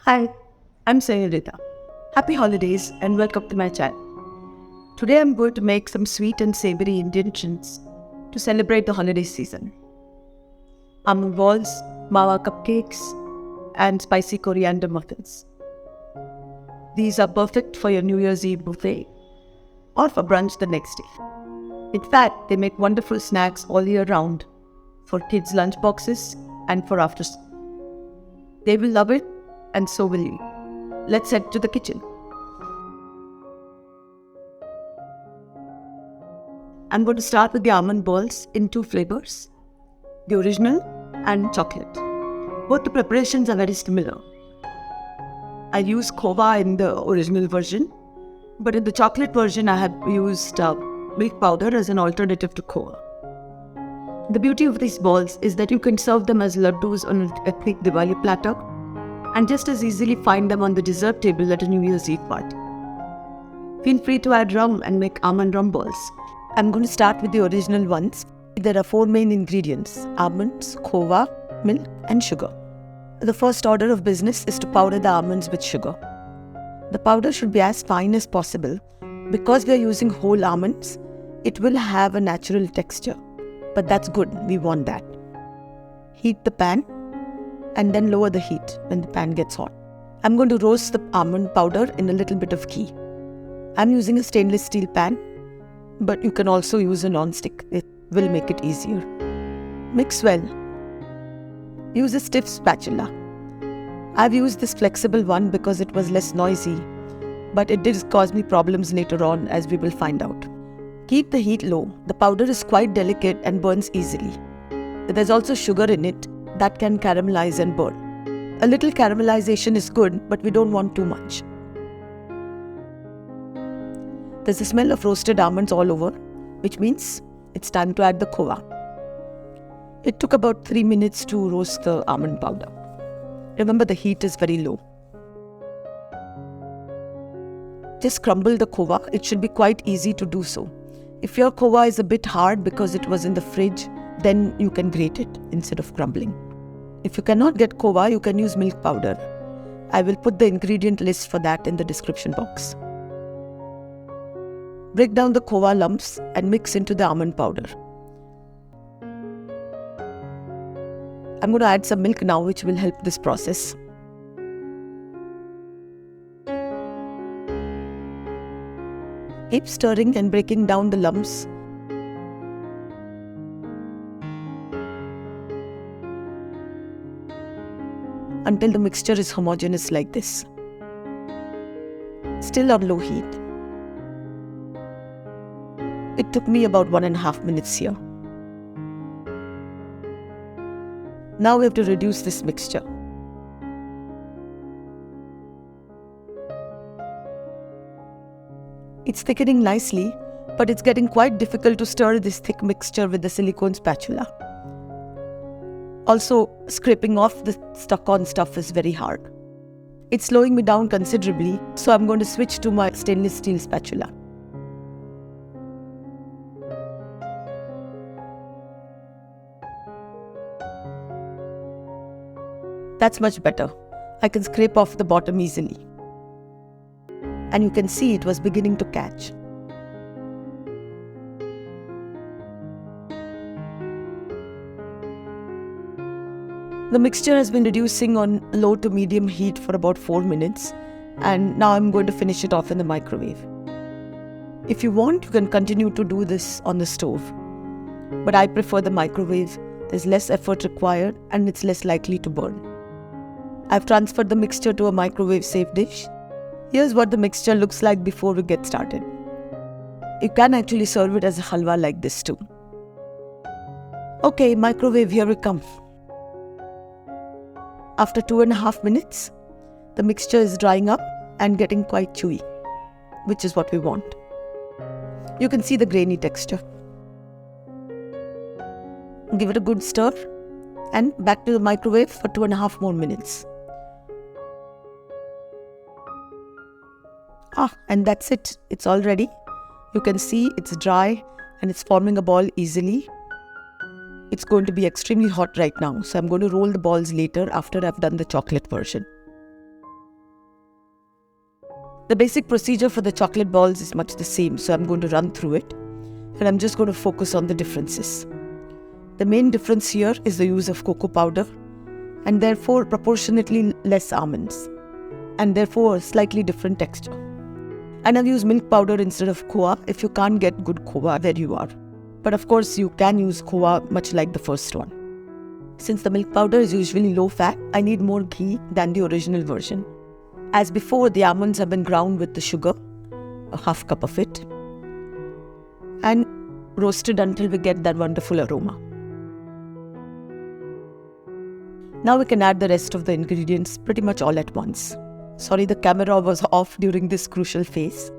Hi, I'm Sayurita. Happy holidays and welcome to my channel. Today I'm going to make some sweet and savory Indian dishes to celebrate the holiday season. Almond Balls, Mawa Cupcakes, and Spicy Coriander Muffins. These are perfect for your New Year's Eve buffet or for brunch the next day. In fact, they make wonderful snacks all year round for kids' lunchboxes and for after school. They will love it and so will you. Let's head to the kitchen. I'm going to start with the almond balls in two flavors, the original and chocolate. Both the preparations are very similar. I use Khova in the original version, but in the chocolate version I have used milk powder as an alternative to Khova. The beauty of these balls is that you can serve them as laddus on a ethnic Diwali platter and just as easily find them on the dessert table at a New Year's Eve party. Feel free to add rum and make almond rum balls. I'm going to start with the original ones. There are 4 main ingredients: almonds, khova, milk and sugar. The first order of business is to powder the almonds with sugar. The powder should be as fine as possible. Because we are using whole almonds, it will have a natural texture. But that's good, we want that. Heat the pan and then lower the heat when the pan gets hot. I'm going to roast the almond powder in a little bit of ghee. I'm using a stainless steel pan, but you can also use a non-stick. It will make it easier. Mix well. Use a stiff spatula. I've used this flexible one because it was less noisy, but it did cause me problems later on, as we will find out. Keep the heat low. The powder is quite delicate and burns easily. There's also sugar in it that can caramelize and burn. A little caramelization is good, but we don't want too much. There's a smell of roasted almonds all over, which means it's time to add the khova. It took about 3 minutes to roast the almond powder. Remember, the heat is very low. Just crumble the khova. It should be quite easy to do so. If your khova is a bit hard because it was in the fridge, then you can grate it instead of crumbling. If you cannot get khova, you can use milk powder. I will put the ingredient list for that in the description box. Break down the khova lumps and mix into the almond powder. I'm going to add some milk now, which will help this process. Keep stirring and breaking down the lumps. Until the mixture is homogeneous like this. Still on low heat. It took me about 1.5 minutes here. Now we have to reduce this mixture. It's thickening nicely, but it's getting quite difficult to stir this thick mixture with the silicone spatula. Also, scraping off the stuck-on stuff is very hard. It's slowing me down considerably, so I'm going to switch to my stainless steel spatula. That's much better. I can scrape off the bottom easily. And you can see it was beginning to catch. The mixture has been reducing on low to medium heat for about 4 minutes, and now I'm going to finish it off in the microwave. If you want, you can continue to do this on the stove, but I prefer the microwave. There's less effort required and it's less likely to burn. I've transferred the mixture to a microwave-safe dish. Here's what the mixture looks like before we get started. You can actually serve it as a halwa like this too. Okay, microwave, here we come. After 2.5 minutes, the mixture is drying up and getting quite chewy, which is what we want. You can see the grainy texture. Give it a good stir and back to the microwave for 2.5 more minutes. And that's it. It's all ready. You can see it's dry and it's forming a ball easily. It's going to be extremely hot right now, so I'm going to roll the balls later after I've done the chocolate version. The basic procedure for the chocolate balls is much the same, so I'm going to run through it and I'm just going to focus on the differences. The main difference here is the use of cocoa powder and therefore proportionately less almonds and therefore a slightly different texture. And I've used milk powder instead of Khova if you can't get good Khova where you are. But of course you can use Khova much like the first one. Since the milk powder is usually low fat, I need more ghee than the original version. As before, the almonds have been ground with the sugar, a half cup of it, and roasted until we get that wonderful aroma. Now we can add the rest of the ingredients pretty much all at once. Sorry, the camera was off during this crucial phase.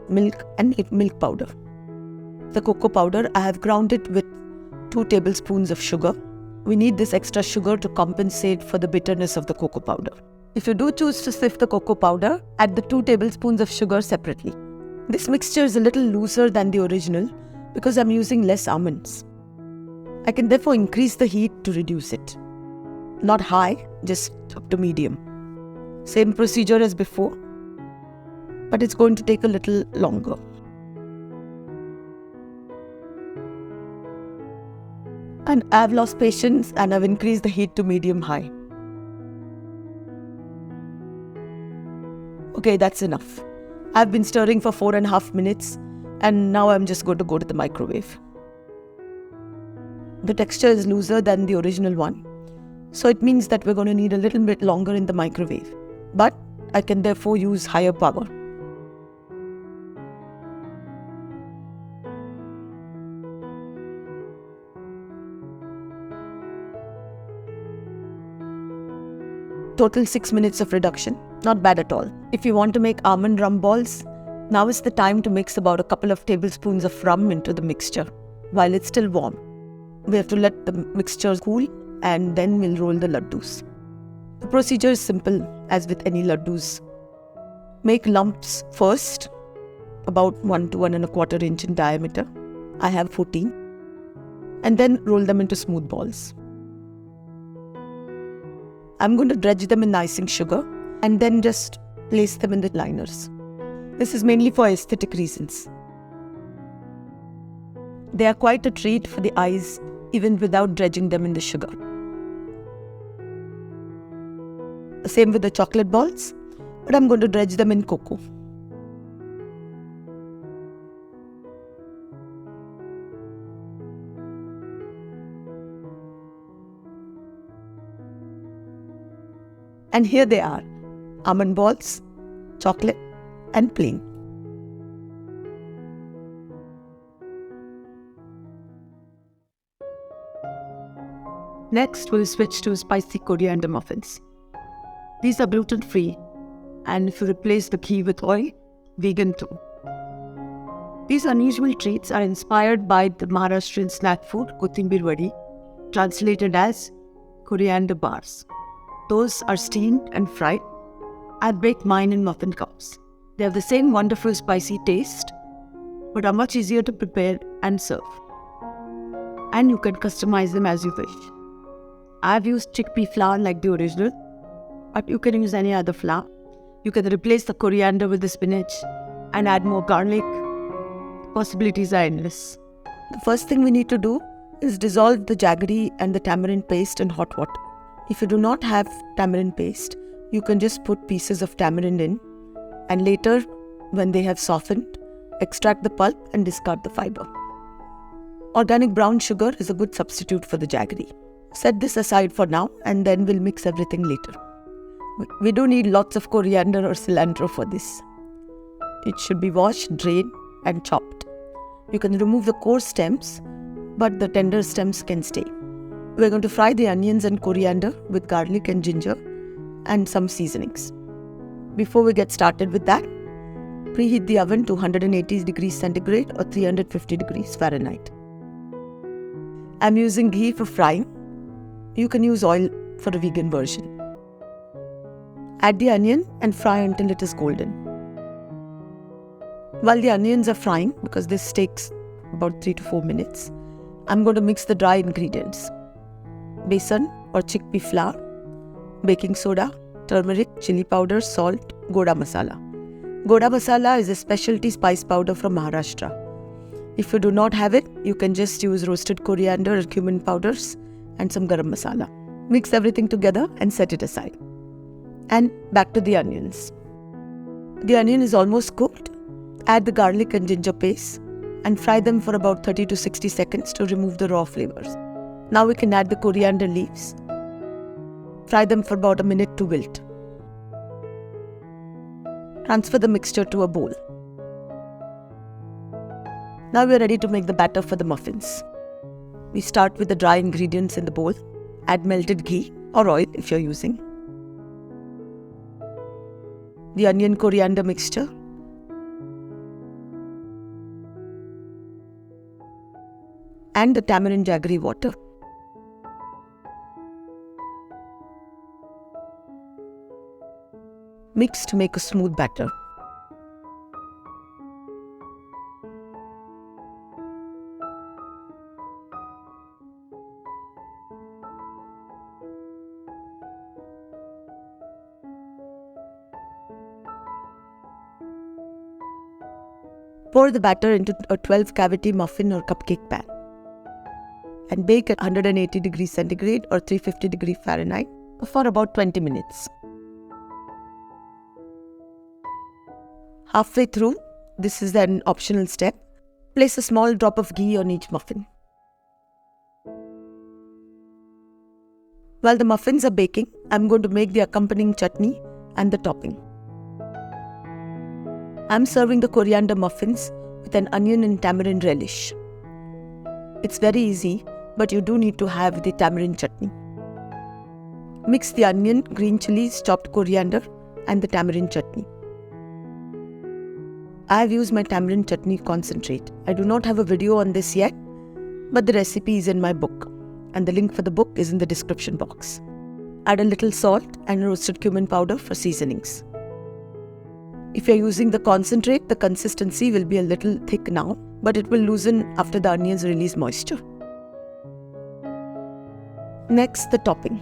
Milk and milk powder. The cocoa powder, I have ground it with 2 tablespoons of sugar. We need this extra sugar to compensate for the bitterness of the cocoa powder. If you do choose to sift the cocoa powder, add the 2 tablespoons of sugar separately. This mixture is a little looser than the original because I'm using less almonds. I can therefore increase the heat to reduce it. Not high, just up to medium. Same procedure as before, but it's going to take a little longer. And I've lost patience and I've increased the heat to medium-high. Okay, that's enough. I've been stirring for 4.5 minutes and now I'm just going to go to the microwave. The texture is looser than the original one, so it means that we're going to need a little bit longer in the microwave. But I can therefore use higher power. Total 6 minutes of reduction. Not bad at all. If you want to make almond rum balls, now is the time to mix about a couple of tablespoons of rum into the mixture while it's still warm. We have to let the mixture cool and then we'll roll the laddus. The procedure is simple as with any laddus. Make lumps first, about 1 to 1.25 inch in diameter. I have 14. And then roll them into smooth balls. I'm going to dredge them in icing sugar and then just place them in the liners. This is mainly for aesthetic reasons. They are quite a treat for the eyes even without dredging them in the sugar. Same with the chocolate balls, but I'm going to dredge them in cocoa. And here they are, almond balls, chocolate and plain. Next, we'll switch to spicy coriander muffins. These are gluten-free, and if you replace the ghee with oil, vegan too. These unusual treats are inspired by the Maharashtrian snack food kothambir vadi, translated as coriander bars. Those are steamed and fried. I bake mine in muffin cups. They have the same wonderful spicy taste, but are much easier to prepare and serve. And you can customize them as you wish. I've used chickpea flour like the original, but you can use any other flour. You can replace the coriander with the spinach and add more garlic. The possibilities are endless. The first thing we need to do is dissolve the jaggery and the tamarind paste in hot water. If you do not have tamarind paste, you can just put pieces of tamarind in and later, when they have softened, extract the pulp and discard the fiber. Organic brown sugar is a good substitute for the jaggery. Set this aside for now and then we'll mix everything later. We do need lots of coriander or cilantro for this. It should be washed, drained and chopped. You can remove the coarse stems, but the tender stems can stay. We're going to fry the onions and coriander with garlic and ginger and some seasonings. Before we get started with that, preheat the oven to 180 degrees centigrade or 350 degrees Fahrenheit. I'm using ghee for frying. You can use oil for a vegan version. Add the onion and fry until it is golden. While the onions are frying, because this takes about 3 to 4 minutes, I'm going to mix the dry ingredients. Besan or chickpea flour, baking soda, turmeric, chili powder, salt, goda masala. Goda masala is a specialty spice powder from Maharashtra. If you do not have it, you can just use roasted coriander or cumin powders and some garam masala. Mix everything together and set it aside. And back to the onions. The onion is almost cooked. Add the garlic and ginger paste and fry them for about 30 to 60 seconds to remove the raw flavors. Now we can add the coriander leaves. Fry them for about a minute to wilt. Transfer the mixture to a bowl. Now we are ready to make the batter for the muffins. We start with the dry ingredients in the bowl. Add melted ghee or oil if you are using. The onion coriander mixture. And the tamarind jaggery water. Mix to make a smooth batter. Pour the batter into a 12-cavity muffin or cupcake pan and bake at 180 degrees centigrade or 350 degrees Fahrenheit for about 20 minutes. Halfway through, this is an optional step, place a small drop of ghee on each muffin. While the muffins are baking, I'm going to make the accompanying chutney and the topping. I'm serving the coriander muffins with an onion and tamarind relish. It's very easy, but you do need to have the tamarind chutney. Mix the onion, green chilies, chopped coriander and the tamarind chutney. I have used my tamarind chutney concentrate. I do not have a video on this yet, but the recipe is in my book and the link for the book is in the description box. Add a little salt and roasted cumin powder for seasonings. If you are using the concentrate, the consistency will be a little thick now, but it will loosen after the onions release moisture. Next, the topping.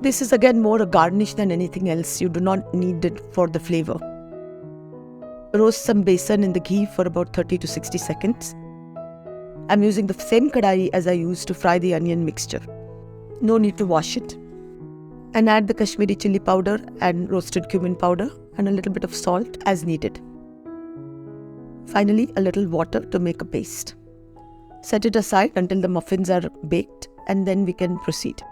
This is again more a garnish than anything else. You do not need it for the flavor. Roast some besan in the ghee for about 30 to 60 seconds. I'm using the same kadai as I used to fry the onion mixture. No need to wash it. And add the Kashmiri chili powder and roasted cumin powder and a little bit of salt as needed. Finally, a little water to make a paste. Set it aside until the muffins are baked and then we can proceed.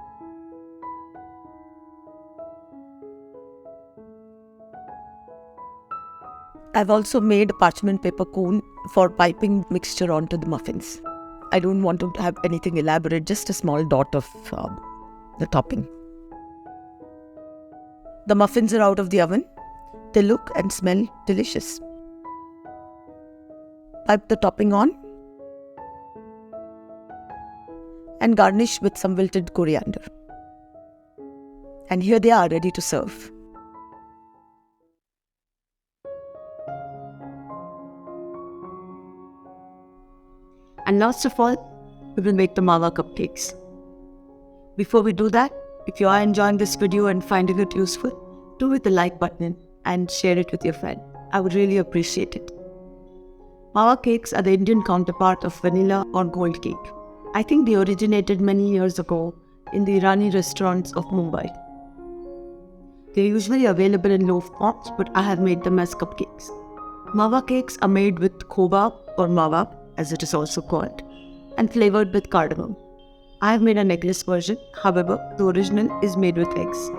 I've also made a parchment paper cone for piping mixture onto the muffins. I don't want to have anything elaborate, just a small dot of the topping. The muffins are out of the oven. They look and smell delicious. Pipe the topping on and garnish with some wilted coriander. And here they are, ready to serve. And last of all, we will make the Mawa Cupcakes. Before we do that, if you are enjoying this video and finding it useful, do hit the like button and share it with your friend. I would really appreciate it. Mawa cakes are the Indian counterpart of vanilla or gold cake. I think they originated many years ago in the Irani restaurants of Mumbai. They are usually available in loaf forms, but I have made them as cupcakes. Mawa cakes are made with Khova or Mawa, as it is also called, and flavored with cardamom. I have made an eggless version, however, the original is made with eggs.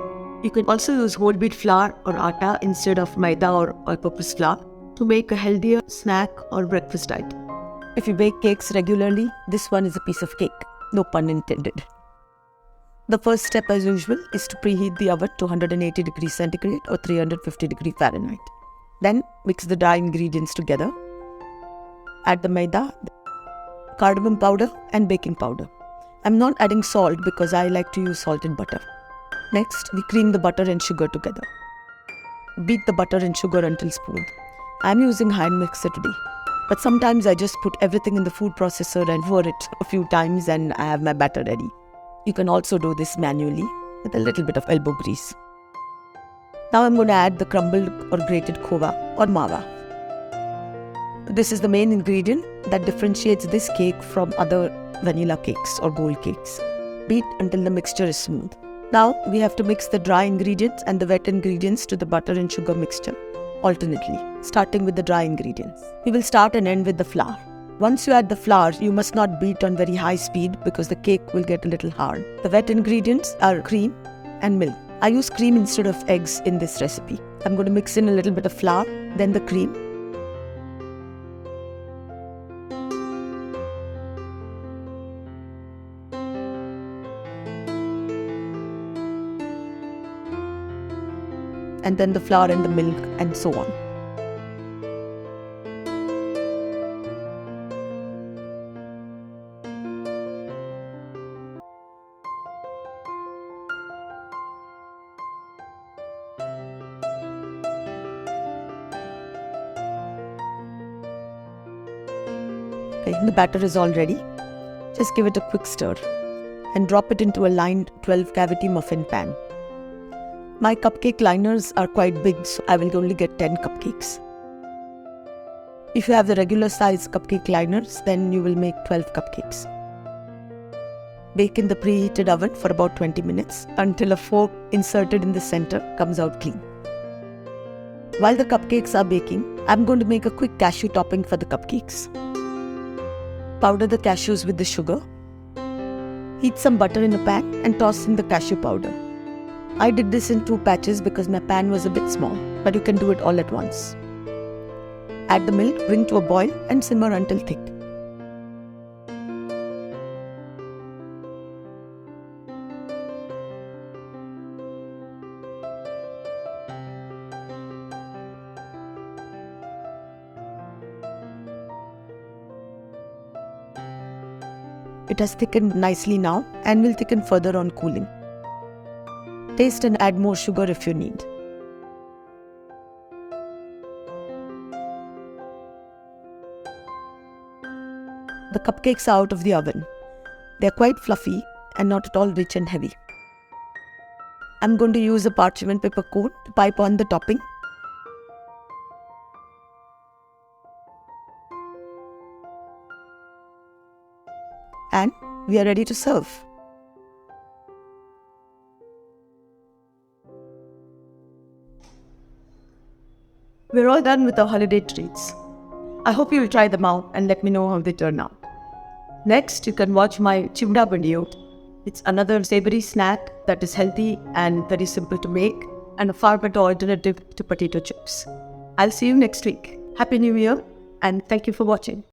You can also use whole wheat flour or atta instead of maida or all-purpose flour to make a healthier snack or breakfast item. If you bake cakes regularly, this one is a piece of cake, no pun intended. The first step, as usual, is to preheat the oven to 180 degrees centigrade or 350 degrees Fahrenheit. Then mix the dry ingredients together. Add the maida, cardamom powder and baking powder. I'm not adding salt because I like to use salted butter. Next, we cream the butter and sugar together. Beat the butter and sugar until smooth. I'm using hand mixer today, but sometimes I just put everything in the food processor and whir it a few times and I have my batter ready. You can also do this manually with a little bit of elbow grease. Now I'm going to add the crumbled or grated khova or mawa. This is the main ingredient that differentiates this cake from other vanilla cakes or gold cakes. Beat until the mixture is smooth. Now we have to mix the dry ingredients and the wet ingredients to the butter and sugar mixture alternately, starting with the dry ingredients. We will start and end with the flour. Once you add the flour, you must not beat on very high speed because the cake will get a little hard. The wet ingredients are cream and milk. I use cream instead of eggs in this recipe. I'm going to mix in a little bit of flour, then the cream. And then the flour and the milk and so on. Okay, the batter is all ready. Just give it a quick stir and drop it into a lined 12 cavity muffin pan. My cupcake liners are quite big, so I will only get 10 cupcakes. If you have the regular size cupcake liners, then you will make 12 cupcakes. Bake in the preheated oven for about 20 minutes until a fork inserted in the center comes out clean. While the cupcakes are baking, I'm going to make a quick cashew topping for the cupcakes. Powder the cashews with the sugar. Heat some butter in a pan and toss in the cashew powder. I did this in 2 batches because my pan was a bit small, but you can do it all at once. Add the milk, bring to a boil and simmer until thick. It has thickened nicely now and will thicken further on cooling. Taste and add more sugar if you need. The cupcakes are out of the oven. They are quite fluffy and not at all rich and heavy. I'm going to use a parchment paper coat to pipe on the topping. And we are ready to serve. We're all done with our holiday treats. I hope you will try them out and let me know how they turn out. Next, you can watch my chivda video. It's another savory snack that is healthy and very simple to make and a far better alternative to potato chips. I'll see you next week. Happy New Year and thank you for watching.